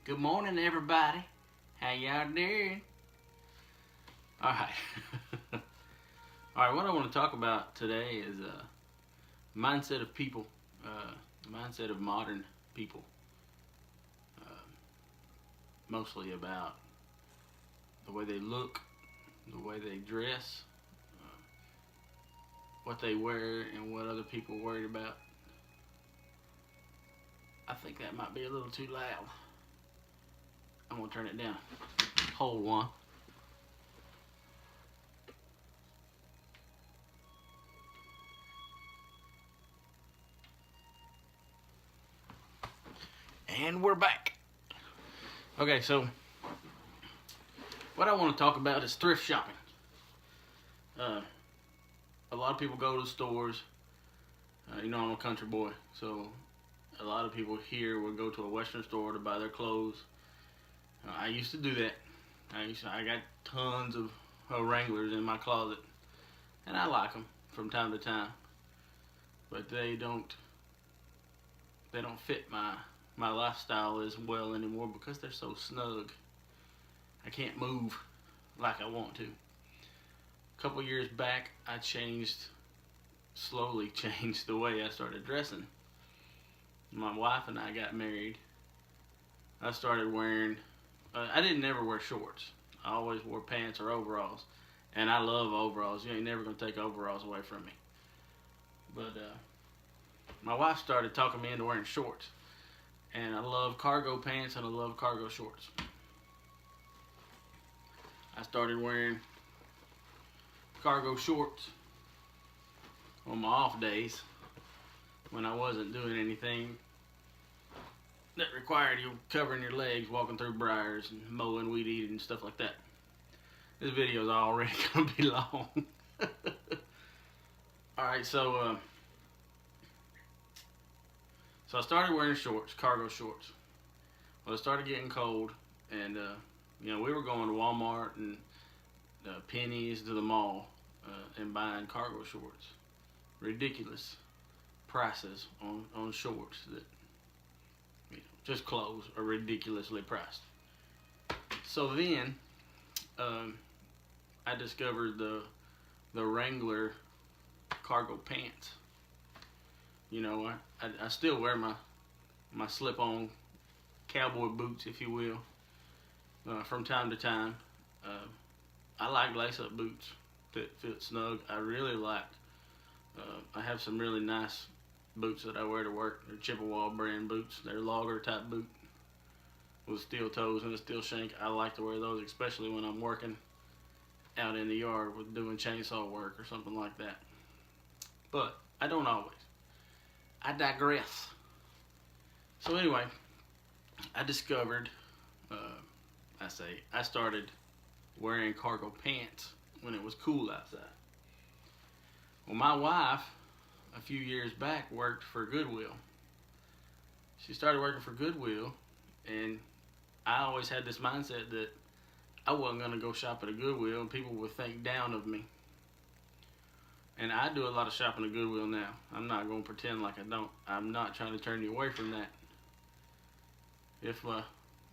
Good morning, everybody. How y'all doing? All right. All right. What I want to talk about today is mindset of people, mindset of modern people. Uh, Mostly about the way they look, the way they dress, uh, what they wear, and what other people are worried about. I think that might be a little too loud. I'm gonna turn it down. Hold one. And we're back. Okay, so what I want to talk about is thrift shopping. Uh, a lot of people go to the stores. I'm a country boy, so a lot of people here would go to a Western store to buy their clothes. I used to do that. I got tons of Wranglers in my closet, and I like them from time to time, but they don't fit my lifestyle as well anymore because they're so snug. I can't move like I want to. A couple years back, I slowly changed the way I started dressing. My wife and I got married. I started wearing, I didn't ever wear shorts. I always wore pants or overalls. And I love overalls. You ain't never going to take overalls away from me. But my wife started talking me into wearing shorts. And I love cargo pants and I love cargo shorts. I started wearing cargo shorts on my off days when I wasn't doing anything that required you covering your legs, walking through briars and mowing, weed eating, and stuff like that. This video is already gonna be long. All right, so I started wearing shorts, cargo shorts. Well, it started getting cold, and we were going to Walmart and Penny's to the mall and buying cargo shorts. Ridiculous prices on shorts that just clothes are ridiculously priced. So then I discovered the Wrangler cargo pants. I still wear my slip-on cowboy boots, if you will, from time to time. I like lace-up boots that fit snug. I really like. I have some really nice boots that I wear to work. They're Chippewa brand boots. They're logger type boot with steel toes and a steel shank. I like to wear those, especially when I'm working out in the yard with doing chainsaw work or something like that. But I don't always. I digress. So anyway, I discovered, I started wearing cargo pants when it was cool outside. Well, my wife, a few years back, worked for Goodwill. She started working for Goodwill, and I always had this mindset that I wasn't going to go shop at a Goodwill and people would think down of me. And I do a lot of shopping at Goodwill now. I'm not going to pretend like I don't. I'm not trying to turn you away from that. If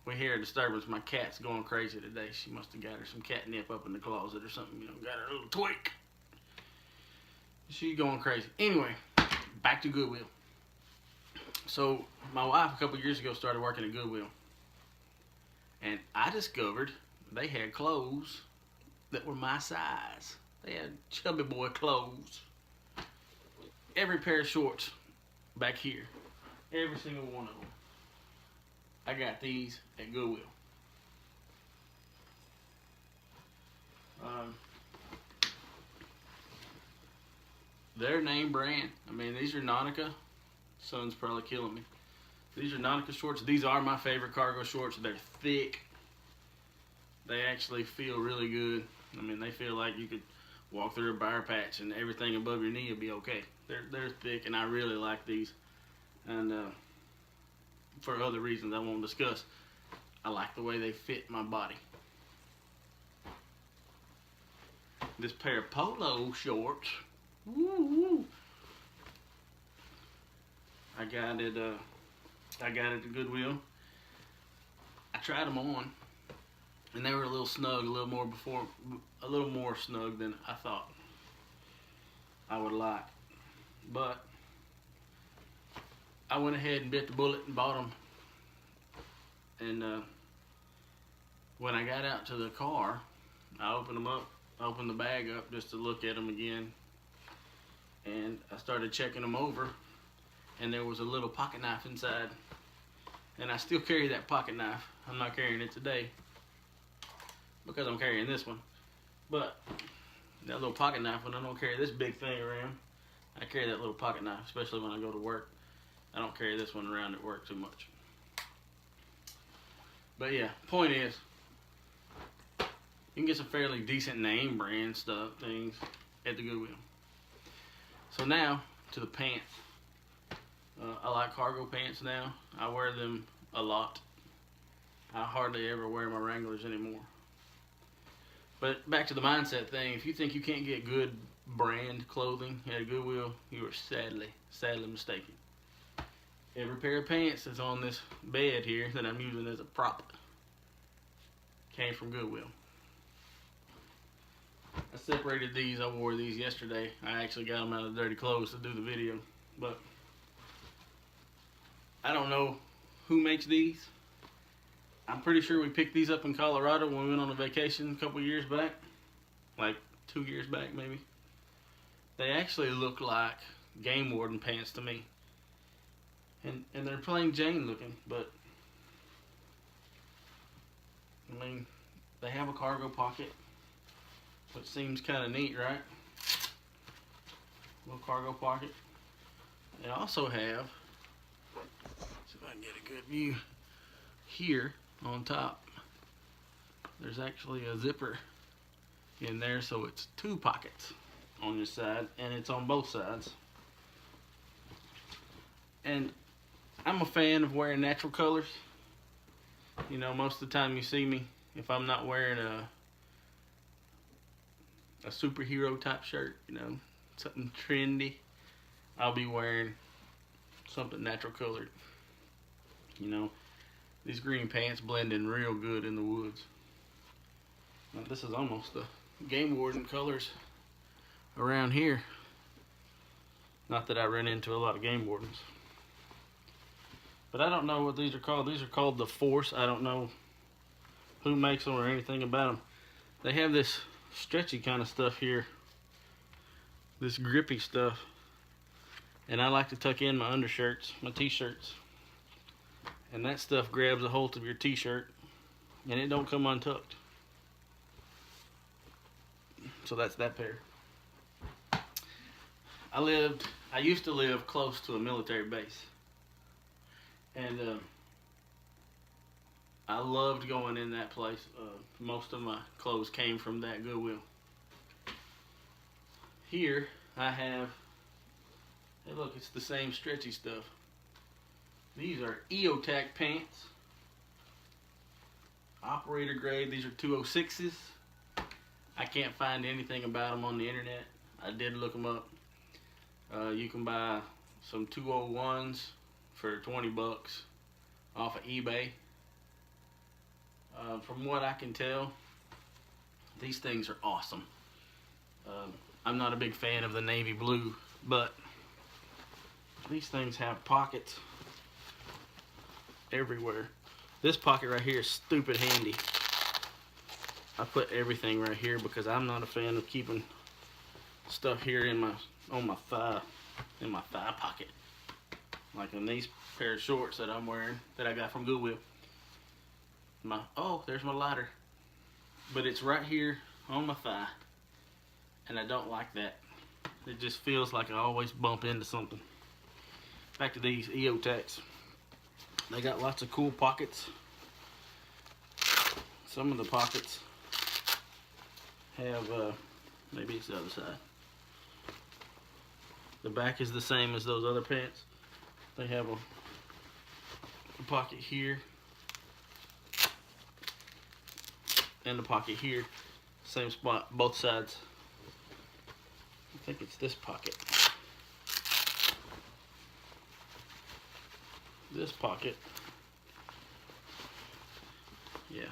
we hear a disturbance, my cat's going crazy today. She must have got her some catnip up in the closet or something. Got her a little tweak. She's going crazy. Anyway, back to Goodwill. So my wife a couple years ago started working at Goodwill. And I discovered they had clothes that were my size. They had chubby boy clothes. Every pair of shorts back here. Every single one of them. I got these at Goodwill. Their name brand. I mean, these are Nautica. Sun's probably killing me. These are Nautica shorts. These are my favorite cargo shorts. They're thick. They actually feel really good. I mean, they feel like you could walk through a briar patch and everything above your knee will be okay. They're thick, and I really like these. And for other reasons I won't discuss, I like the way they fit my body. This pair of polo shorts. Woo! I got it at the Goodwill. I tried them on, and they were a little snug, a little more snug than I thought I would like. But I went ahead and bit the bullet and bought them. And when I got out to the car, I opened them up, opened the bag up just to look at them again, and I started checking them over, and there was a little pocket knife inside. And I still carry that pocket knife. I'm not carrying it today because I'm carrying this one. But that little pocket knife, when I don't carry this big thing around, I carry that little pocket knife, especially when I go to work. I don't carry this one around at work too much. But yeah, point is, you can get some fairly decent name brand things at the Goodwill. So now to the pants. I like cargo pants now. I wear them a lot. I hardly ever wear my Wranglers anymore. But back to the mindset thing, if you think you can't get good brand clothing at a Goodwill, you are sadly mistaken. Every pair of pants that's on this bed here that I'm using as a prop came from Goodwill. I separated these. I wore these yesterday. I actually got them out of dirty clothes to do the video. But I don't know who makes these. I'm pretty sure we picked these up in Colorado when we went on a vacation a couple years back. Like 2 years back maybe. They actually look like game warden pants to me. And they're plain Jane looking, but I mean, they have a cargo pocket, which seems kind of neat, right? Little cargo pocket. They also have, see if I can get a good view, here on top, there's actually a zipper in there, so it's 2 pockets on this side, and it's on both sides. And I'm a fan of wearing natural colors. You know, most of the time you see me, if I'm not wearing a superhero type shirt, you know, something trendy, I'll be wearing something natural colored. You know, these green pants blend in real good in the woods. Now, this is almost the game warden colors around here. Not that I run into a lot of game wardens. But I don't know what these are called. These are called the Force. I don't know who makes them or anything about them. They have this stretchy kind of stuff here. This grippy stuff. And I like to tuck in my undershirts, my t-shirts. And that stuff grabs a hold of your t-shirt and it don't come untucked. So that's that pair. I used to live close to a military base. And I loved going in that place. Most of my clothes came from that Goodwill. Here I have, hey look, it's the same stretchy stuff. These are EOTac pants. Operator grade, these are 206s. I can't find anything about them on the internet. I did look them up. You can buy some 201s for 20 bucks off of eBay. From what I can tell, these things are awesome. I'm not a big fan of the navy blue, but these things have pockets everywhere. This pocket right here is stupid handy. I put everything right here because I'm not a fan of keeping stuff here in on my thigh, in my thigh pocket. Like in these pair of shorts that I'm wearing that I got from Goodwill. Oh, there's my lighter. But it's right here on my thigh. And I don't like that. It just feels like I always bump into something. Back to these EOTacs. They got lots of cool pockets. Some of the pockets have, maybe it's the other side. The back is the same as those other pants. They have a pocket here and a pocket here, same spot, both sides. I think it's this pocket. This pocket Yeah.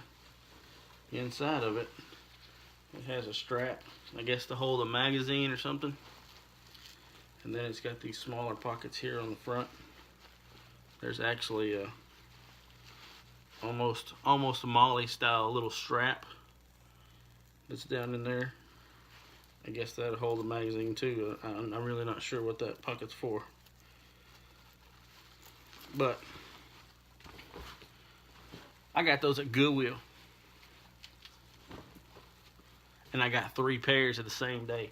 Inside of it, it has a strap, I guess to hold a magazine or something. And then it's got these smaller pockets here on the front. There's actually a almost a Molly style little strap that's down in there. I guess that'll hold a magazine too. I'm really not sure what that pocket's for. But I got those at Goodwill. And I got 3 pairs of the same day.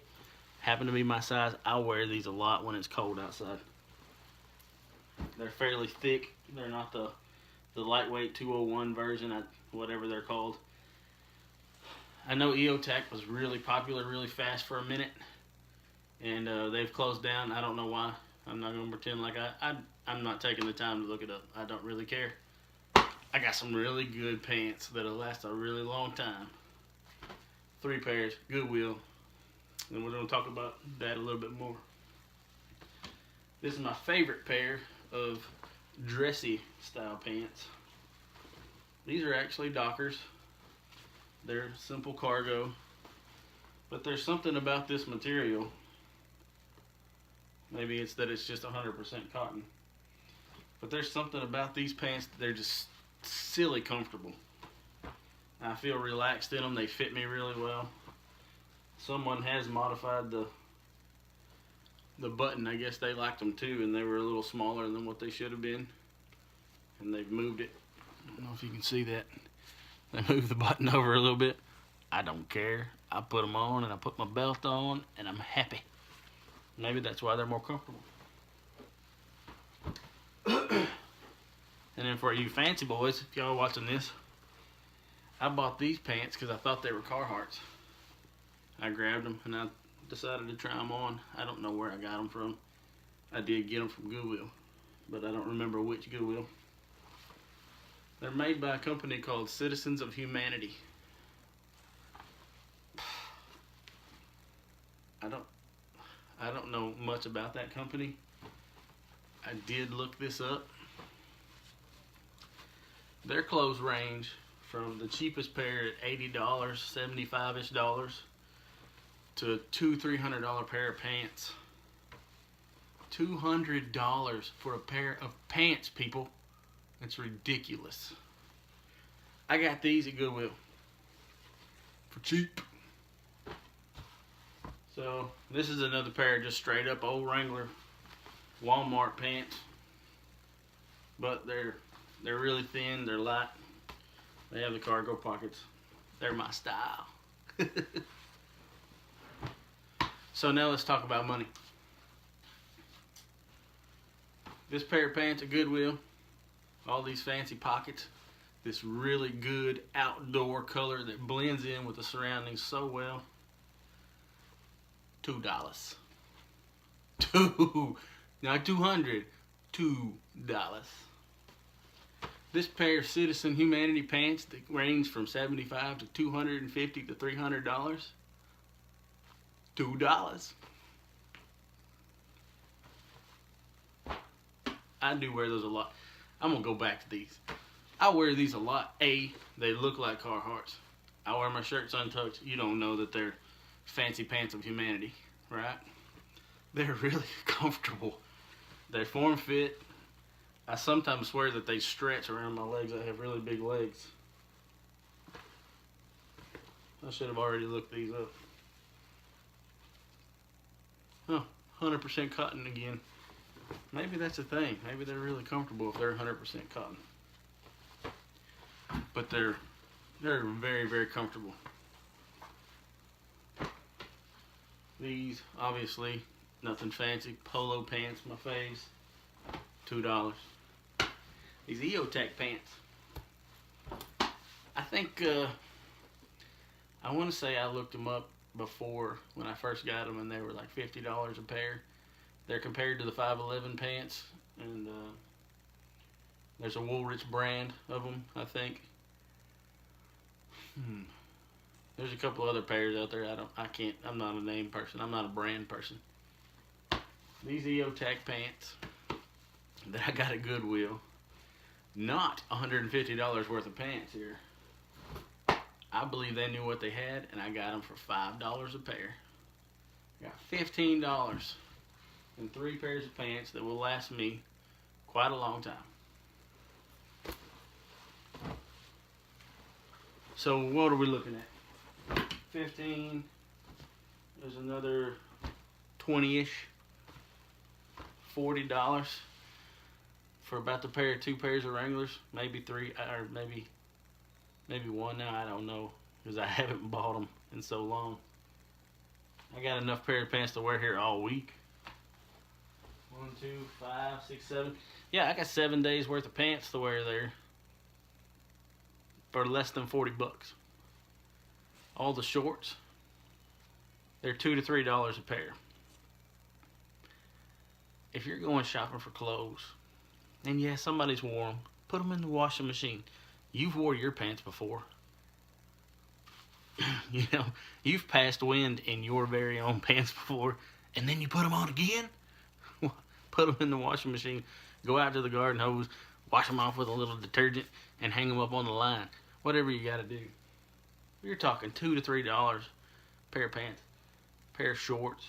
Happen to be my size. I wear these a lot when it's cold outside. They're fairly thick. They're not the lightweight 201 version, whatever they're called. I know EOTech was really popular really fast for a minute. And they've closed down. I don't know why. I'm not going to pretend like I'm not taking the time to look it up. I don't really care. I got some really good pants that'll last a really long time. 3 pairs, Goodwill. And we're going to talk about that a little bit more. This is my favorite pair of dressy style pants. These are actually Dockers. They're simple cargo. But there's something about this material. Maybe it's that it's just 100% cotton. But there's something about these pants that they're just silly comfortable. I feel relaxed in them. They fit me really well. Someone has modified the button. I guess they liked them too, and they were a little smaller than what they should have been. And they've moved it. I don't know if you can see that. They moved the button over a little bit. I don't care. I put them on and I put my belt on and I'm happy. Maybe that's why they're more comfortable. And then for you fancy boys, if y'all are watching this, I bought these pants because I thought they were Carhartts. I grabbed them and I decided to try them on. I don't know where I got them from. I did get them from Goodwill, but I don't remember which Goodwill. They're made by a company called Citizens of Humanity. I don't know much about that company. I did look this up. Their clothes range from the cheapest pair at $80, $75-ish dollars, to a $200-300 pair of pants. $200 for a pair of pants, people. It's ridiculous. I got these at Goodwill for cheap. So this is another pair of just straight up old Wrangler Walmart pants. But they're really thin, they're light. They have the cargo pockets. They're my style. So now let's talk about money. This pair of pants at Goodwill, all these fancy pockets, this really good outdoor color that blends in with the surroundings so well. $2. Not $200, $2. This pair of Citizen Humanity pants that range from $75 to $250 to $300. $2. I do wear those a lot. I'm gonna go back to these. I wear these a lot. A, they look like Carhartts. I wear my shirts untucked. You don't know that they're fancy pants of humanity, right? They're really comfortable. They're form fit. I sometimes swear that they stretch around my legs. I have really big legs. I should have already looked these up. Huh, 100% cotton again. Maybe that's a thing. Maybe they're really comfortable if they're 100% cotton. But they're very, very comfortable. These, obviously, nothing fancy. Polo pants, my face. $2. These EOTech pants. I think, I want to say I looked them up before when I first got them, and they were like $50 a pair. They're compared to the 511 pants, and there's a Woolrich brand of them, I think. There's a couple other pairs out there. I'm not a name person. I'm not a brand person. These EOTech pants that I got at Goodwill, not $150 worth of pants here. I believe they knew what they had, and I got them for $5 a pair. I got $15 in 3 pairs of pants that will last me quite a long time. So what are we looking at? 15. There's another 20-ish. $40 for about the 2 pairs of Wranglers, maybe 3, or maybe 1 now. I don't know, because I haven't bought them in so long. I got enough pair of pants to wear here all week. 1, 2, 5, 6, 7. Yeah, I got 7 days worth of pants to wear there for less than $40. All the shorts, they're $2 to $3 a pair. If you're going shopping for clothes, and yeah, somebody's wore them, put them in the washing machine. You've wore your pants before. You know, you've passed wind in your very own pants before, and then you put them on again. Put them in the washing machine, go out to the garden hose, wash them off with a little detergent, and hang them up on the line. Whatever you got to do. You're talking $2 to $3 pair of pants, pair of shorts.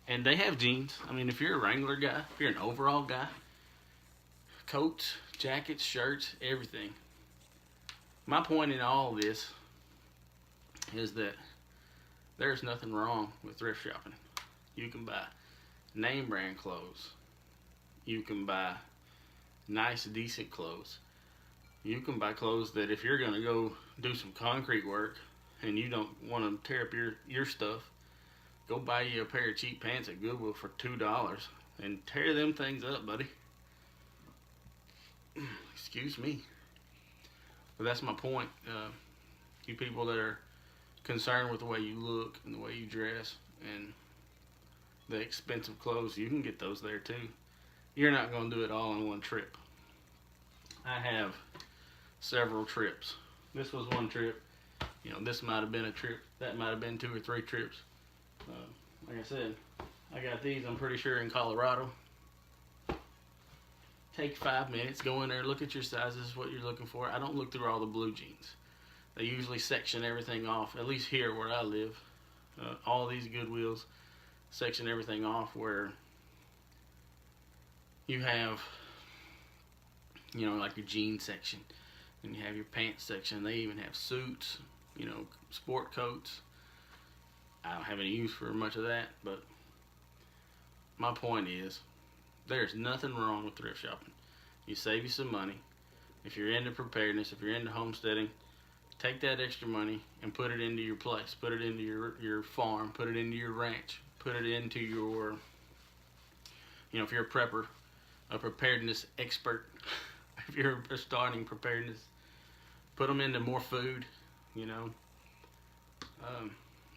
And they have jeans. I mean, if you're a Wrangler guy, if you're an overall guy, coats, jackets, shirts, everything. My point in all this is that there's nothing wrong with thrift shopping. You can buy name brand clothes. You can buy nice, decent clothes. You can buy clothes that if you're going to go do some concrete work and you don't want to tear up your stuff, go buy you a pair of cheap pants at Goodwill for $2 and tear them things up, buddy. Excuse me. But that's my point. You people that are concerned with the way you look and the way you dress and the expensive clothes, you can get those there too. You're not going to do it all in one trip. I have several trips. This was one trip. You know, this might have been a trip. That might have been 2 or 3 trips. Like I said, I got these, I'm pretty sure, in Colorado. Take 5 minutes, go in there, look at your sizes, what you're looking for. I don't look through all the blue jeans. They usually section everything off, at least here where I live. All these Goodwills section everything off where you have, you know, like your jean section. And you have your pants section. They even have suits, you know, sport coats. I don't have any use for much of that, but my point is, there's nothing wrong with thrift shopping. You save you some money. If you're into preparedness, if you're into homesteading, take that extra money and put it into your place. Put it into your farm. Put it into your ranch. Put it into your, you know, if you're a prepper, a preparedness expert, if you're starting preparedness, put them into more food, you know.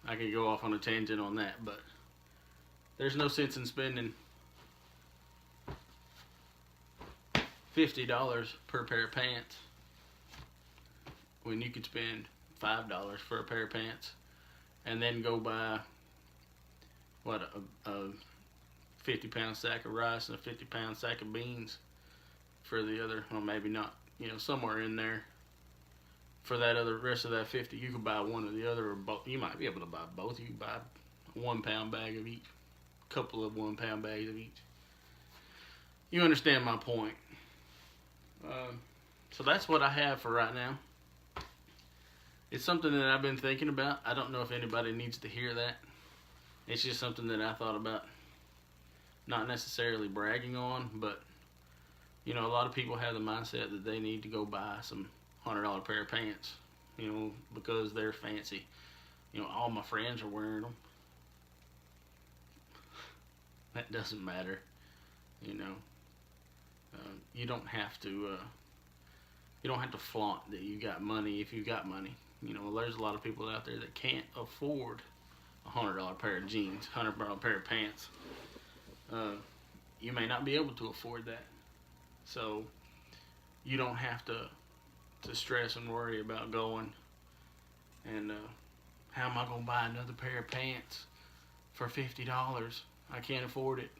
I could go off on a tangent on that, but there's no sense in spending $50 per pair of pants when you could spend $5 for a pair of pants and then go buy a 50-pound sack of rice and a 50-pound sack of beans for the other, or maybe not, you know, somewhere in there. For that other rest of that 50, you could buy one or the other, or both. You might be able to buy both. You could buy a 1-pound bag of each, a couple of 1-pound bags of each. You understand my point. So that's what I have for right now. It's something that I've been thinking about. I don't know if anybody needs to hear that. It's just something that I thought about. Not necessarily bragging on, but, you know, a lot of people have the mindset that they need to go buy some $100 pair of pants, you know, because they're fancy. You know, all my friends are wearing them. That doesn't matter, you know. You don't have to flaunt that you got money if you got money. You know, there's a lot of people out there that can't afford a $100 pair of jeans, $100 pair of pants. You may not be able to afford that. So you don't have to stress and worry about going and how am I going to buy another pair of pants for $50? I can't afford it.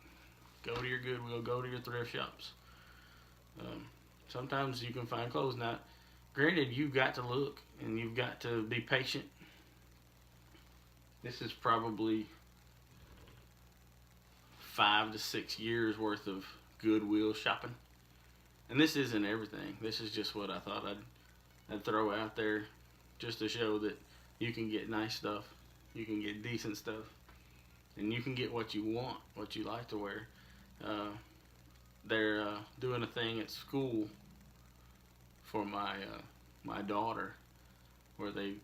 Go to your Goodwill, go to your thrift shops. Sometimes you can find clothes. Now, granted, you've got to look and you've got to be patient. This is probably 5 to 6 years worth of Goodwill shopping. And this isn't everything. This is just what I thought I'd throw out there just to show that you can get nice stuff, you can get decent stuff, and you can get what you want, what you like to wear. They're doing a thing at school for my daughter where they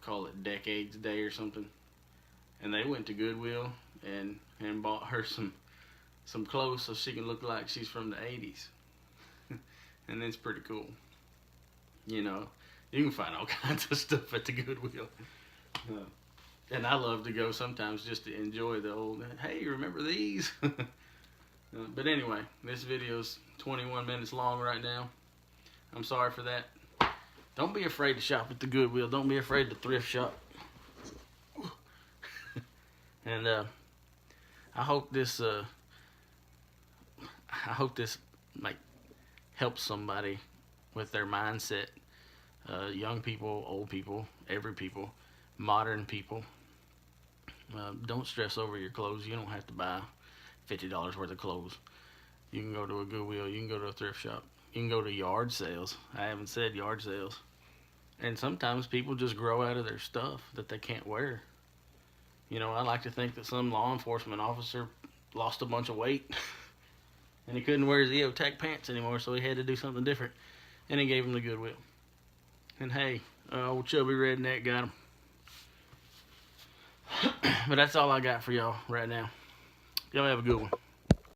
call it Decades Day or something, and they went to Goodwill and bought her some clothes so she can look like she's from the 80s. And it's pretty cool. You know, you can find all kinds of stuff at the Goodwill. And I love to go sometimes just to enjoy the old, hey, remember these? But anyway, this video's 21 minutes long right now. I'm sorry for that. Don't be afraid to shop at the Goodwill. Don't be afraid to thrift shop. And I hope this like helps somebody with their mindset. Young people, old people, every people, modern people. Don't stress over your clothes. You don't have to buy $50 worth of clothes. You can go to a Goodwill. You can go to a thrift shop. You can go to yard sales. I haven't said yard sales. And sometimes people just grow out of their stuff that they can't wear. You know, I like to think that some law enforcement officer lost a bunch of weight and he couldn't wear his EOTech pants anymore, so he had to do something different. And he gave him the Goodwill. And hey, old chubby redneck got him. But that's all I got for y'all right now. Y'all have a good one.